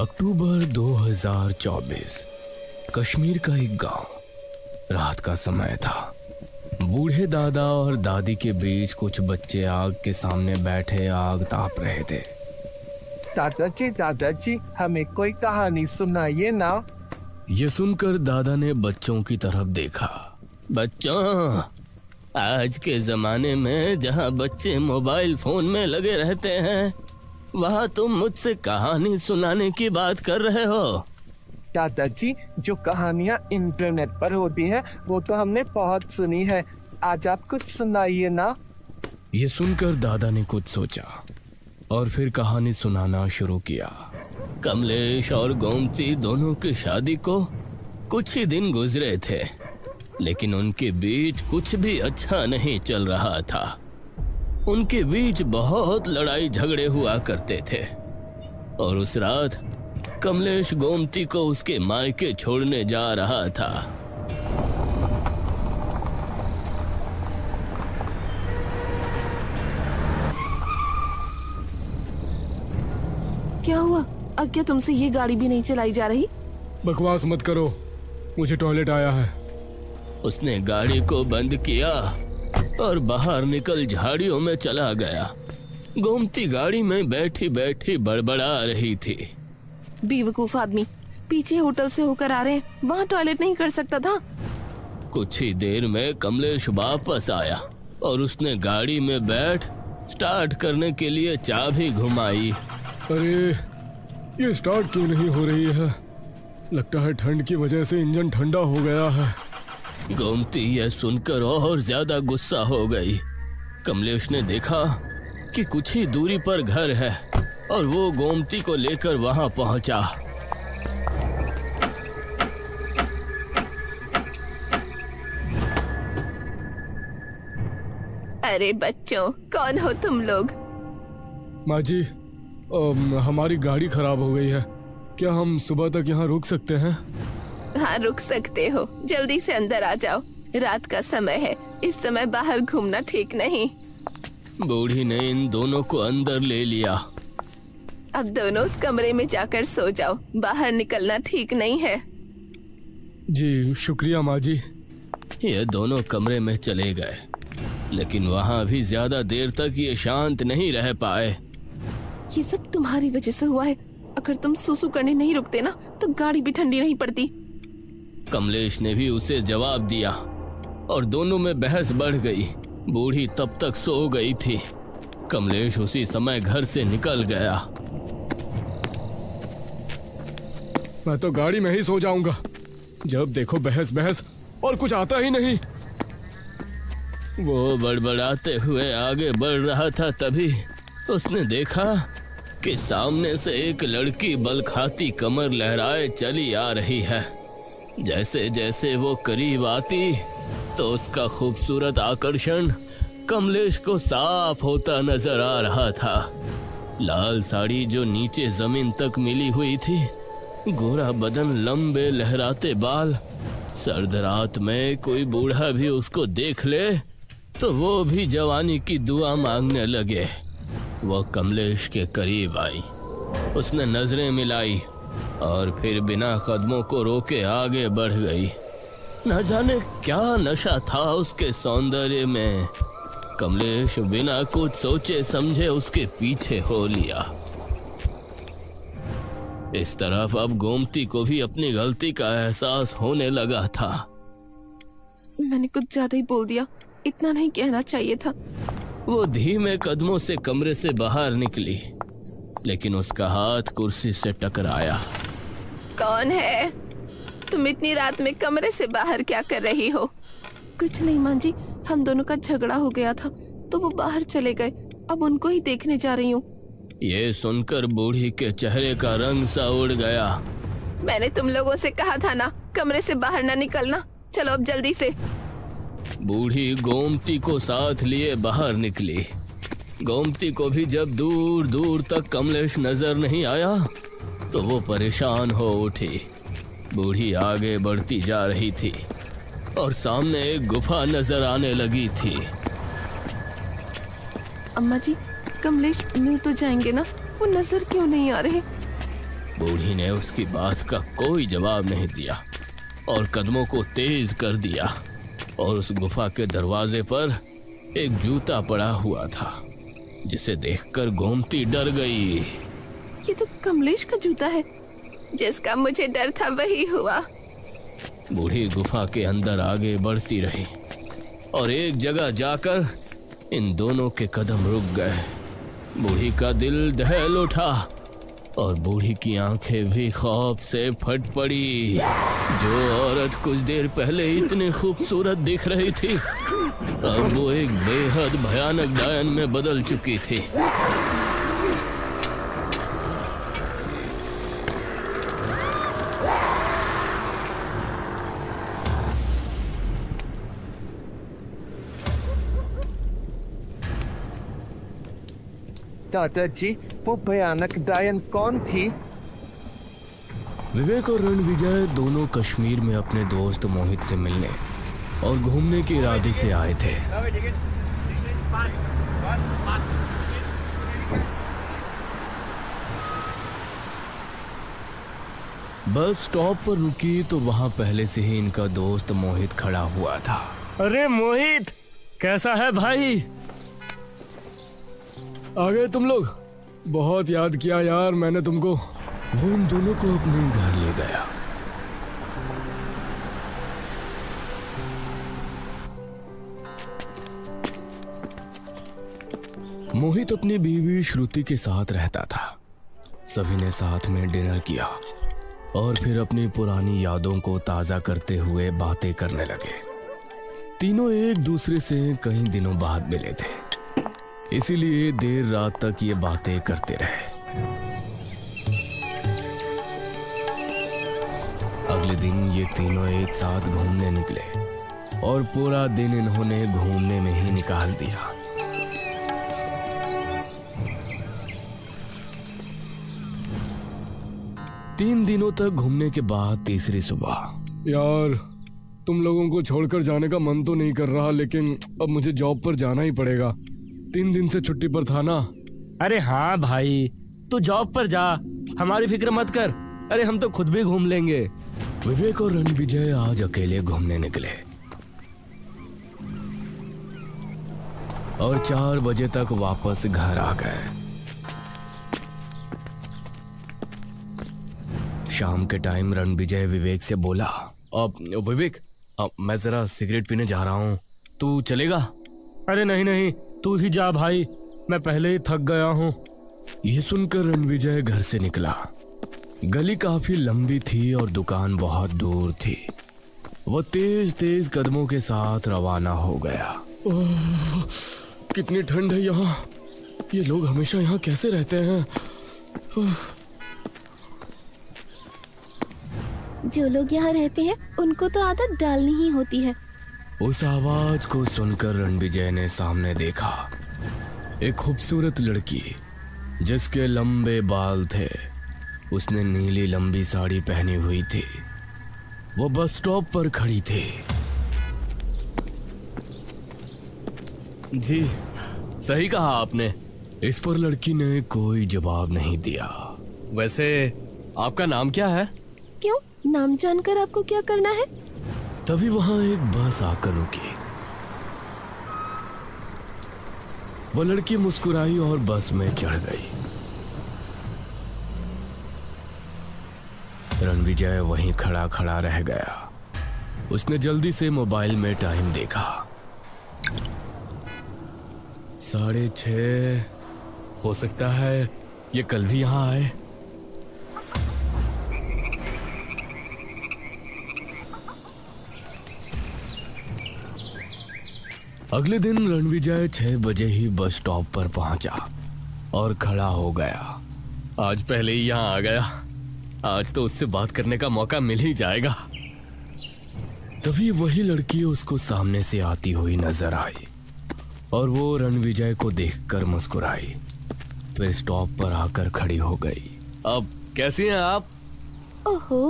अक्टूबर 2024 कश्मीर का एक गांव। रात का समय था। बूढ़े दादा और दादी के बीच कुछ बच्चे आग के सामने बैठे आग ताप रहे थे। दादाजी हमें कोई कहानी सुनाइए ना। ये सुनकर दादा ने बच्चों की तरफ देखा। बच्चों, आज के जमाने में जहाँ बच्चे मोबाइल फोन में लगे रहते हैं, वहाँ तुम मुझसे कहानी सुनाने की बात कर रहे हो। दादाजी, जो कहानियाँ इंटरनेट पर होती है वो तो हमने बहुत सुनी है। आज आप कुछ सुनाइए ना। ये सुनकर दादा ने कुछ सोचा और फिर कहानी सुनाना शुरू किया। कमलेश और गोमती दोनों की शादी को कुछ ही दिन गुजरे थे, लेकिन उनके बीच कुछ भी अच्छा नहीं चल रहा था। उनके बीच बहुत लड़ाई झगड़े हुआ करते थे और उस रात कमलेश गोमती को उसके मायके छोड़ने जा रहा था। क्या हुआ? अब क्या तुमसे ये गाड़ी भी नहीं चलाई जा रही? बकवास मत करो, मुझे टॉयलेट आया है। उसने गाड़ी को बंद किया और बाहर निकल झाड़ियों में चला गया। गोमती गाड़ी में बैठी बैठी बड़बड़ा रही थी। बेवकूफ आदमी, पीछे होटल से होकर आ रहे हैं, वहाँ टॉयलेट नहीं कर सकता था? कुछ ही देर में कमलेश वापस आया और उसने गाड़ी में बैठ स्टार्ट करने के लिए चाबी घुमाई। अरे, ये स्टार्ट क्यों नहीं हो रही है? लगता है ठंड की वजह से इंजन ठंडा हो गया है। गोमती यह सुनकर और ज्यादा गुस्सा हो गई। कमलेश ने देखा कि कुछ ही दूरी पर घर है और वो गोमती को लेकर वहां पहुंचा। अरे बच्चों, कौन हो तुम लोग? माँ जी, हमारी गाड़ी खराब हो गई है। क्या हम सुबह तक यहाँ रुक सकते हैं? हाँ, रुक सकते हो। जल्दी से अंदर आ जाओ, रात का समय है, इस समय बाहर घूमना ठीक नहीं। बूढ़ी ने इन दोनों को अंदर ले लिया। अब दोनों उस कमरे में जाकर सो जाओ, बाहर निकलना ठीक नहीं है। जी शुक्रिया माँ जी। ये दोनों कमरे में चले गए, लेकिन वहां भी ज्यादा देर तक ये शांत नहीं रह पाए। ये सब तुम्हारी वजह से हुआ है। अगर तुम सुसु करने नहीं रुकते ना, तो गाड़ी भी ठंडी नहीं पड़ती। कमलेश ने भी उसे जवाब दिया और दोनों में बहस बढ़ गई। बूढ़ी तब तक सो गई थी। कमलेश उसी समय घर से निकल गया। मैं तो गाड़ी में ही सो जाऊंगा। जब देखो बहस बहस और कुछ आता ही नहीं। वो बड़बड़ाते हुए आगे बढ़ रहा था, तभी उसने देखा कि सामने से एक लड़की बल खाती कमर लहराए चली आ रही है। जैसे जैसे वो करीब आती तो उसका खूबसूरत आकर्षण कमलेश को साफ होता नजर आ रहा था। लाल साड़ी जो नीचे जमीन तक मिली हुई थी, गोरा बदन, लंबे लहराते बाल। सर्द रात में कोई बूढ़ा भी उसको देख ले तो वो भी जवानी की दुआ मांगने लगे। वो कमलेश के करीब आई, उसने नजरें मिलाई और फिर बिना कदमों को रोके आगे बढ़ गई। न जाने क्या नशा था उसके सौंदर्य में। कमलेश बिना कुछ सोचे समझे उसके पीछे हो लिया। इस तरफ अब गोमती को भी अपनी गलती का एहसास होने लगा था। मैंने कुछ ज्यादा ही बोल दिया, इतना नहीं कहना चाहिए था। वो धीमे कदमों से कमरे से बाहर निकली, लेकिन उसका हाथ कुर्सी से टकराया। कौन है? तुम इतनी रात में कमरे से बाहर क्या कर रही हो? कुछ नहीं माँ जी, हम दोनों का झगड़ा हो गया था तो वो बाहर चले गए। अब उनको ही देखने जा रही हूँ। ये सुनकर बूढ़ी के चेहरे का रंग सा उड़ गया। मैंने तुम लोगों से कहा था ना, कमरे से बाहर ना निकलना। चलो अब जल्दी से। बूढ़ी गोमती को साथ लिए बाहर निकली। गोमती को भी जब दूर दूर तक कमलेश नजर नहीं आया तो वो परेशान हो उठी। बूढ़ी आगे बढ़ती जा रही थी और सामने एक गुफा नजर आने लगी थी। अम्मा जी, कमलेश मिल तो जाएंगे ना? वो नजर क्यों नहीं आ रहे? बूढ़ी ने उसकी बात का कोई जवाब नहीं दिया और कदमों को तेज कर दिया और उस गुफा के दरवाजे पर एक जूता पड़ा हुआ था, जिसे देखकर गोमती डर गई। ये तो कमलेश का जूता है, जिसका मुझे डर था वही हुआ। बूढ़ी गुफा के अंदर आगे बढ़ती रही और एक जगह जाकर इन दोनों के कदम रुक गए। बूढ़ी का दिल दहल उठा और बूढ़ी की आंखें भी खौफ से फट पड़ी। जो औरत कुछ देर पहले इतनी खूबसूरत दिख रही थी, अब वो एक बेहद भयानक डायन में बदल चुकी थी। दादाजी, वो भयानक डायन कौन थी? विवेक और रणविजय दोनों कश्मीर में अपने दोस्त मोहित से मिलने और घूमने के इरादे से आए थे। बस स्टॉप पर रुकी तो वहां पहले से ही इनका दोस्त मोहित खड़ा हुआ था। अरे मोहित, कैसा है भाई? आ गए तुम लोग? बहुत याद किया यार मैंने तुमको। वो इन दोनों को अपने घर ले गया। मोहित अपनी बीवी श्रुति के साथ रहता था। सभी ने साथ में डिनर किया और फिर अपनी पुरानी यादों को ताजा करते हुए बातें करने लगे। तीनों एक दूसरे से कई दिनों बाद मिले थे, इसीलिए देर रात तक ये बातें करते रहे। अगले दिन ये तीनों एक साथ घूमने निकले और पूरा दिन इन्होंने घूमने में ही निकाल दिया। तीन दिनों तक घूमने के बाद तीसरी सुबह। यार तुम लोगों को छोड़कर जाने का मन तो नहीं कर रहा, लेकिन अब मुझे जॉब पर जाना ही पड़ेगा। 3 दिन से छुट्टी पर था ना। अरे हाँ भाई, तू जॉब पर जा, हमारी फिक्र मत कर। अरे हम तो खुद भी घूम लेंगे। विवेक और रणविजय आज अकेले घूमने निकले और 4 बजे तक वापस घर आ गए। शाम के टाइम रणविजय विवेक से बोला, अब विवेक, मैं जरा सिगरेट पीने जा रहा हूँ, तू चलेगा? अरे नहीं नहीं, तू ही जा भाई, मैं पहले ही थक गया हूँ। ये सुनकर रणविजय घर से निकला। गली काफी लंबी थी और दुकान बहुत दूर थी। वो तेज तेज कदमों के साथ रवाना हो गया। ओह, कितनी ठंड है यहाँ। ये लोग हमेशा यहाँ कैसे रहते हैं? जो लोग यहाँ रहते हैं उनको तो आदत डालनी ही होती है। उस आवाज को सुनकर रणविजय ने सामने देखा। एक खूबसूरत लड़की जिसके लंबे बाल थे, उसने नीली लंबी साड़ी पहनी हुई थी। वो बस स्टॉप पर खड़ी थी। जी, सही कहा आपने। इस पर लड़की ने कोई जवाब नहीं दिया। वैसे आपका नाम क्या है? क्यों, नाम जानकर आपको क्या करना है? तभी वहां एक बस आकर रुकी। वो लड़की मुस्कुराई और बस में चढ़ गई। रणविजय वहीं खड़ा खड़ा रह गया। उसने जल्दी से मोबाइल में टाइम देखा। 6:30। हो सकता है ये कल भी यहाँ आए। अगले दिन रणविजय 6 बजे ही बस स्टॉप पर पहुंचा और खड़ा हो गया। आज पहले ही यहाँ आ गया, आज तो उससे बात करने का मौका मिल ही जाएगा। तभी वही लड़की उसको सामने से आती हुई नजर आई और वो रणविजय को देखकर मुस्कुराई, फिर स्टॉप पर आकर खड़ी हो गई। अब कैसी हैं आप? ओहो,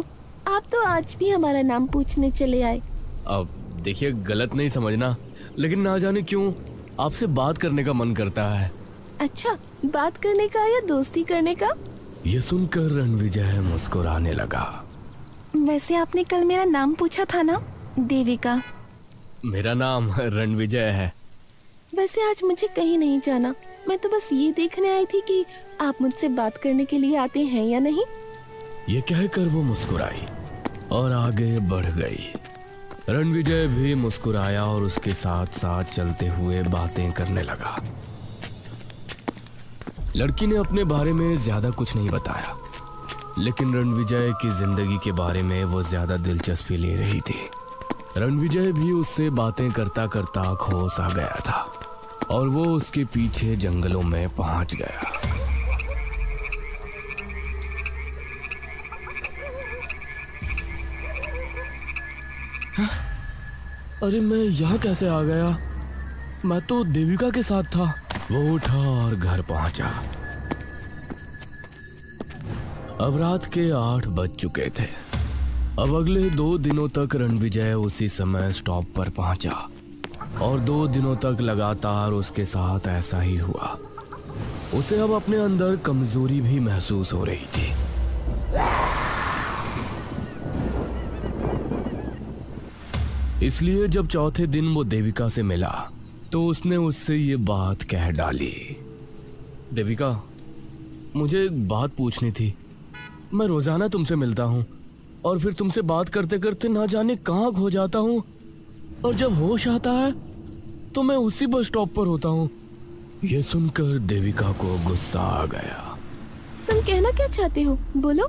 आप तो आज भी हमारा नाम पूछने चले आए। अब देखिए, गलत नहीं समझना, लेकिन ना जाने क्यों आपसे बात करने का मन करता है। अच्छा, बात करने का या दोस्ती करने का? ये सुनकर रणविजय मुस्कुराने लगा। वैसे आपने कल मेरा नाम पूछा था ना? देविका। मेरा नाम रणविजय है। वैसे आज मुझे कहीं नहीं जाना, मैं तो बस ये देखने आई थी कि आप मुझसे बात करने के लिए आते हैं या नहीं। ये कहकर वो मुस्कुराई और आगे बढ़ गई। रणविजय भी मुस्कुराया और उसके साथ साथ चलते हुए बातें करने लगा। लड़की ने अपने बारे में ज्यादा कुछ नहीं बताया, लेकिन रणविजय की जिंदगी के बारे में वो ज्यादा दिलचस्पी ले रही थी। रणविजय भी उससे बातें करता करता खो सा गया था और वो उसके पीछे जंगलों में पहुंच गया। अरे मैं यहाँ कैसे आ गया? मैं तो देविका के साथ था। वो उठा और घर पहुंचा। अब रात के 8 बज चुके थे। अब अगले 2 दिनों तक रणविजय उसी समय स्टॉप पर पहुंचा और 2 दिनों तक लगातार उसके साथ ऐसा ही हुआ। उसे अब अपने अंदर कमजोरी भी महसूस हो रही थी। इसलिए जब चौथे दिन वो देविका से मिला तो उसने उससे ये बात कह डाली। देविका, मुझे एक बात पूछनी थी। मैं रोजाना तुमसे मिलता हूँ और फिर तुमसे बात करते करते ना जाने कहाँ खो जाता हूँ, और जब होश आता है तो मैं उसी बस स्टॉप पर होता हूँ। ये सुनकर देविका को गुस्सा आ गया। तुम कहना क्या चाहते हो? बोलो,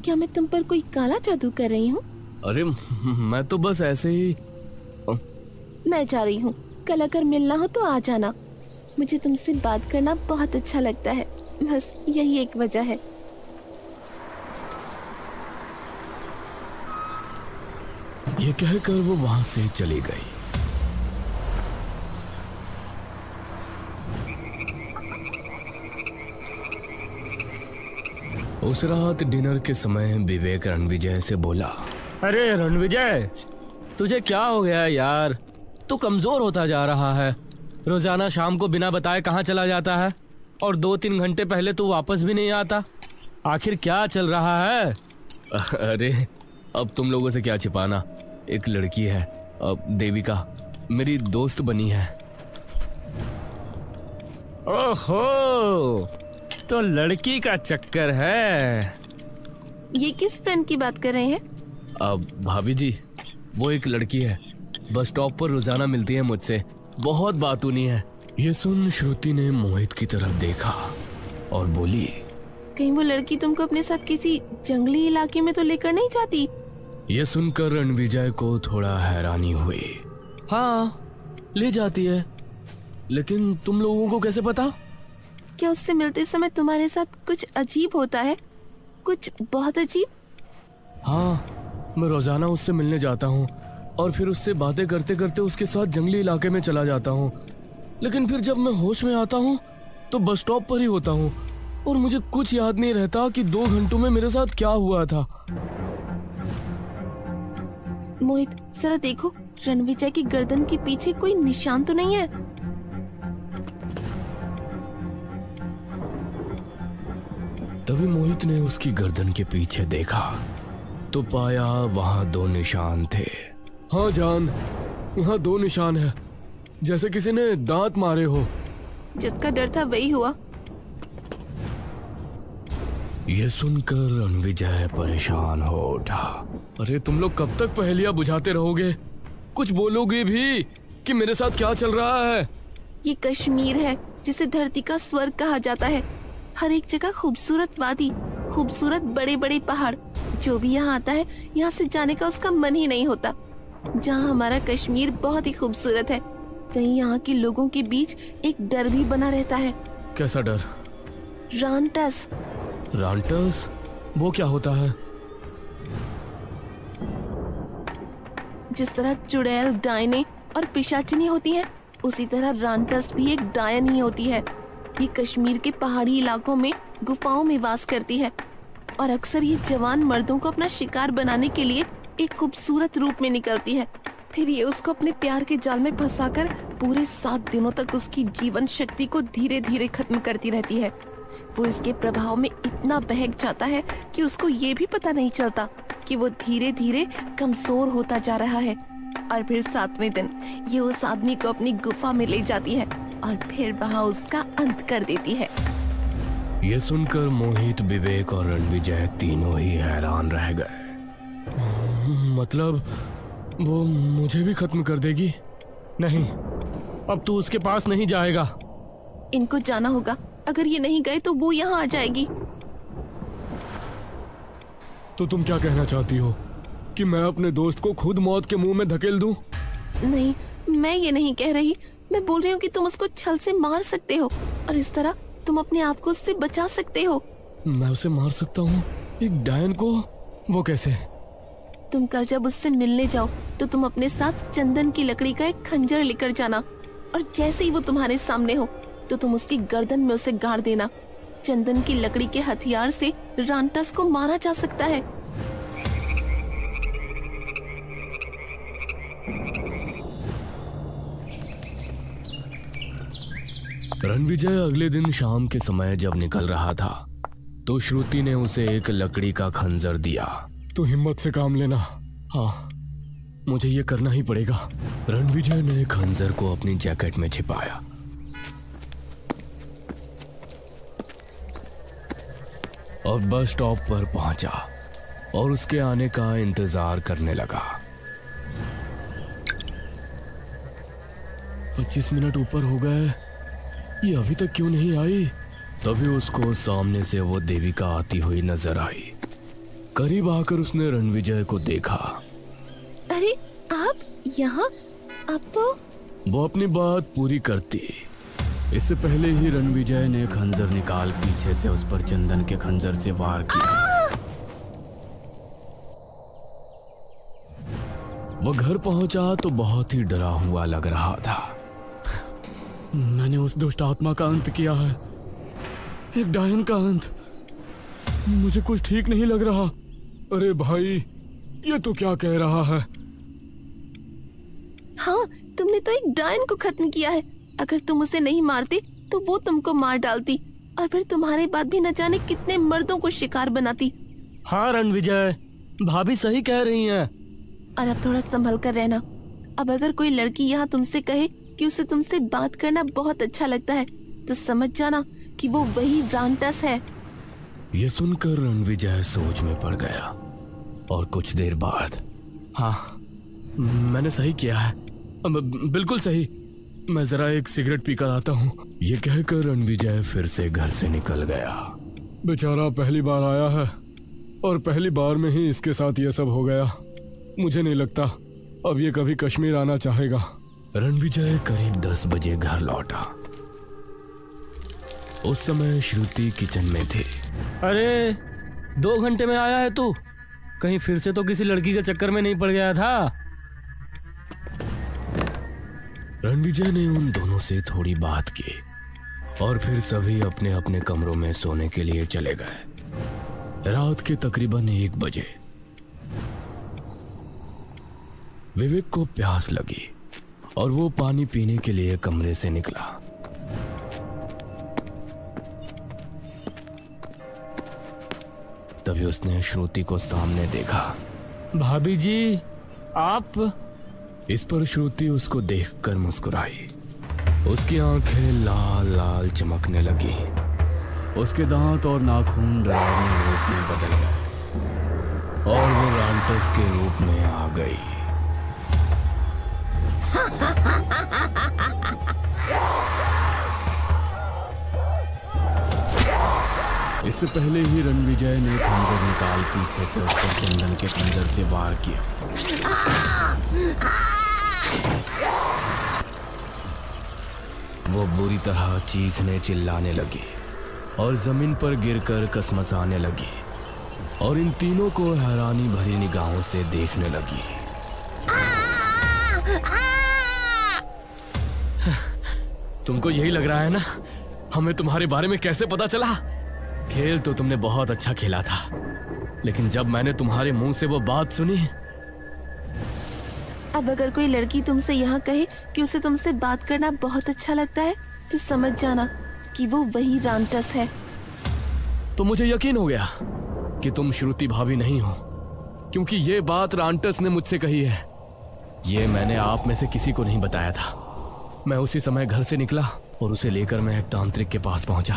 क्या मैं तुम पर कोई काला जादू कर रही हूँ? अरे मैं तो बस ऐसे ही। मैं जा रही हूँ, कल अगर मिलना हो तो आ जाना। मुझे तुमसे बात करना बहुत अच्छा लगता है, बस यही एक वजह है। ये कहकर वो वहां से चली गई। उस रात डिनर के समय विवेक रणविजय से बोला, अरे रणविजय, तुझे क्या हो गया यार? तू कमजोर होता जा रहा है। रोजाना शाम को बिना बताए कहाँ चला जाता है और 2-3 घंटे पहले तू वापस भी नहीं आता। आखिर क्या चल रहा है? अरे अब तुम लोगों से क्या छिपाना। एक लड़की है, अब देविका, मेरी दोस्त बनी है। ओहो, तो लड़की का चक्कर है। ये किस फ्रेंड की बात कर रहे हैं? अब भाभी जी, वो एक लड़की है, बस स्टॉप पर रोजाना मिलती है मुझसे, बहुत बातूनी है। ये सुन श्रुति ने मोहित की तरफ देखा और बोली, कहीं वो लड़की तुमको अपने साथ किसी जंगली इलाके में तो लेकर नहीं जाती? ये सुनकर रणविजय को थोड़ा हैरानी हुई। हाँ, ले जाती है, लेकिन तुम लोगों को कैसे पता? क्या उससे मिलते समय तुम्हारे साथ कुछ अजीब होता है? कुछ बहुत अजीब? हाँ, मैं रोजाना उससे मिलने जाता हूँ और फिर उससे बातें करते करते उसके साथ जंगली इलाके में चला जाता हूँ, लेकिन फिर जब मैं होश में आता हूँ तो बस स्टॉप पर ही होता हूँ और मुझे कुछ याद नहीं रहता कि 2 घंटों में मेरे साथ क्या हुआ था। मोहित, जरा देखो, रणविजय की गर्दन के पीछे कोई निशान तो नहीं है? तभी मोहित ने उसकी गर्दन के पीछे देखा तो पाया वहां 2 निशान थे। हाँ जान, यहाँ 2 निशान है, जैसे किसी ने दांत मारे हो। जिसका डर था वही हुआ। ये सुनकर रणविजय परेशान हो उठा। अरे तुम लोग कब तक पहेलियां बुझाते रहोगे? कुछ बोलोगे भी कि मेरे साथ क्या चल रहा है? ये कश्मीर है, जिसे धरती का स्वर्ग कहा जाता है। हर एक जगह खूबसूरत वादी, खूबसूरत बड़े बड़े पहाड़। जो भी यहाँ आता है, यहाँ से जाने का उसका मन ही नहीं होता। जहाँ हमारा कश्मीर बहुत ही खूबसूरत है, वहीं यहाँ के लोगों के बीच एक डर भी बना रहता है। कैसा डर? रानटस। रानटस? वो क्या होता है? जिस तरह चुड़ैल, डायने और पिशाचिनी होती हैं, उसी तरह रानटस भी एक डायन ही होती है। ये कश्मीर के पहाड़ी इलाकों में गुफाओं में वास करती है और अक्सर ये जवान मर्दों को अपना शिकार बनाने के लिए एक खूबसूरत रूप में निकलती है। फिर ये उसको अपने प्यार के जाल में फंसाकर पूरे 7 दिनों तक उसकी जीवन शक्ति को धीरे धीरे खत्म करती रहती है। वो इसके प्रभाव में इतना बहक जाता है कि उसको ये भी पता नहीं चलता कि वो धीरे धीरे कमजोर होता जा रहा है। और फिर 7वें दिन ये उस आदमी को अपनी गुफा में ले जाती है और फिर वहाँ उसका अंत कर देती है। ये सुनकर मोहित, विवेक और रणविजय तीनों ही हैरान रह गए। मतलब वो मुझे भी खत्म कर देगी? नहीं, अब तू उसके पास नहीं जाएगा। इनको जाना होगा, अगर ये नहीं गए तो वो यहाँ आ जाएगी। तो तुम क्या कहना चाहती हो कि मैं अपने दोस्त को खुद मौत के मुंह में धकेल दूं? नहीं, मैं ये नहीं कह रही। मैं बोल रही हूँ कि तुम उसको छल से मार सकते हो और इस तरह तुम अपने आप को उससे बचा सकते हो। मैं उसे मार सकता हूँ? एक डायन को? वो कैसे? तुम कल जब उससे मिलने जाओ तो तुम अपने साथ चंदन की लकड़ी का एक खंजर लेकर जाना और जैसे ही वो तुम्हारे सामने हो तो तुम उसकी गर्दन में उसे गाड़ देना। चंदन की लकड़ी के हथियार से रांटस को मारा जा सकता है। रणविजय अगले दिन शाम के समय जब निकल रहा था तो श्रुति ने उसे एक लकड़ी का खंजर दिया। तो हिम्मत से काम लेना। हाँ, मुझे ये करना ही पड़ेगा। रणविजय ने खंजर को अपनी जैकेट में छिपाया और बस स्टॉप पर पहुंचा और उसके आने का इंतजार करने लगा। 25 मिनट ऊपर हो गए, ये अभी तक क्यों नहीं आई? तभी उसको सामने से वो देविका आती हुई नजर आई। करीब आकर उसने रणविजय को देखा। अरे आप यहाँ? आप तो वो अपनी बात पूरी करती इससे पहले ही रणविजय ने खंजर निकाल पीछे से उस पर चंदन के खंजर से वार किया। वो घर पहुंचा तो बहुत ही डरा हुआ लग रहा था। मैंने उस दुष्ट आत्मा का अंत किया है, एक डायन का अंत। मुझे कुछ ठीक नहीं लग रहा। अरे भाई, ये तो क्या कह रहा है? हाँ, तुमने तो एक डायन को खत्म किया है। अगर तुम उसे नहीं मारते तो वो तुमको मार डालती और फिर तुम्हारे बाद भी न जाने कितने मर्दों को शिकार बनाती। हाँ रणविजय, भाभी सही कह रही हैं। और अब थोड़ा संभल कर रहना। अब अगर कोई लड़की यहाँ तुमसे कहे कि उसे तुमसे बात करना बहुत अच्छा लगता है तो समझ जाना कि वो वही रांटस है। ये सुनकर रणविजय सोच में पड़ गया और कुछ देर बाद, हाँ, मैंने सही किया है, बिल्कुल सही। मैं जरा एक सिगरेट पीकर आता हूँ। ये कहकर रणविजय फिर से घर से निकल गया। बेचारा पहली बार आया है और पहली बार में ही इसके साथ ये सब हो गया। मुझे नहीं लगता अब ये कभी कश्मीर आना चाहेगा। रणविजय करीब 10 बजे घर लौटा। उस समय श्रुति किचन में थी। अरे 2 घंटे में आया है तू? कहीं फिर से तो किसी लड़की के चक्कर में नहीं पड़ गया था? रणविजय ने उन दोनों से थोड़ी बात की और फिर सभी अपने अपने कमरों में सोने के लिए चले गए। रात के तकरीबन 1 बजे विवेक को प्यास लगी और वो पानी पीने के लिए कमरे से निकला। तभी उसने श्रुति को सामने देखा। भाभी जी, आप? इस पर श्रुति उसको देखकर मुस्कुराई। उसकी आंखें लाल लाल चमकने लगी। उसके दांत और नाखून डरावने रूप में बदल गए और वो रांटस के रूप में आ गई। इससे पहले ही रणविजय ने खंजर निकाल पीछे से उस पर चंदन के खंजर से वार किया। वो बुरी तरह चीखने चिल्लाने लगी और जमीन पर गिरकर कसमसाने लगी और इन तीनों को हैरानी भरी निगाहों से देखने लगी। तुमको यही लग रहा है ना? हमें तुम्हारे बारे में कैसे पता चला? खेल तो तुमने बहुत अच्छा खेला था, लेकिन जब मैंने तुम्हारे मुंह से वो बात सुनी। अब अगर कोई लड़की तुमसे यहाँ कहे कि उसे तुमसे बात करना बहुत अच्छा लगता है तो समझ जाना कि वो वही रांटस है। तो मुझे यकीन हो गया कि तुम श्रुति भाभी नहीं हो, क्योंकि ये बात रांटस ने मुझसे कही है। ये मैंने आप में से किसी को नहीं बताया था। मैं उसी समय घर से निकला और उसे लेकर मैं एक तांत्रिक के पास पहुंचा।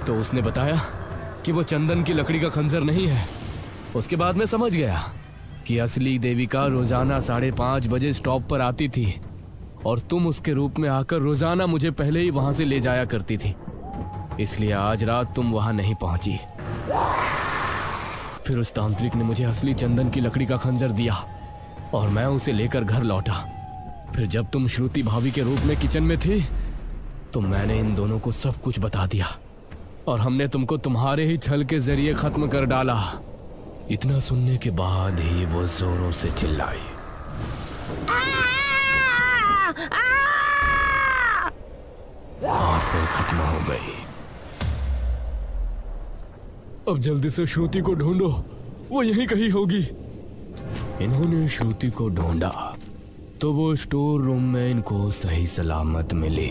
तो उसने बताया कि वो चंदन की लकड़ी का खंजर नहीं है। उसके बाद मैं समझ गया कि असली देविका रोजाना 5:30 बजे स्टॉप पर आती थी और तुम उसके रूप में आकर रोजाना मुझे पहले ही वहां से ले जाया करती थी। इसलिए आज रात तुम वहां नहीं पहुंची। फिर उस तांत्रिक ने मुझे असली चंदन की लकड़ी का खंजर दिया और मैं उसे लेकर घर लौटा। फिर जब तुम श्रुति भाभी के रूप में किचन में थी तो मैंने इन दोनों को सब कुछ बता दिया और हमने तुमको तुम्हारे ही छल के जरिए खत्म कर डाला। इतना सुनने के बाद ही वो जोरों से चिल्लाई। और फिर खत्म हो गई। अब जल्दी से श्रुति को ढूंढो, वो यहीं कहीं होगी। इन्होंने श्रुति को ढूंढा तो वो स्टोर रूम में इनको सही सलामत मिली।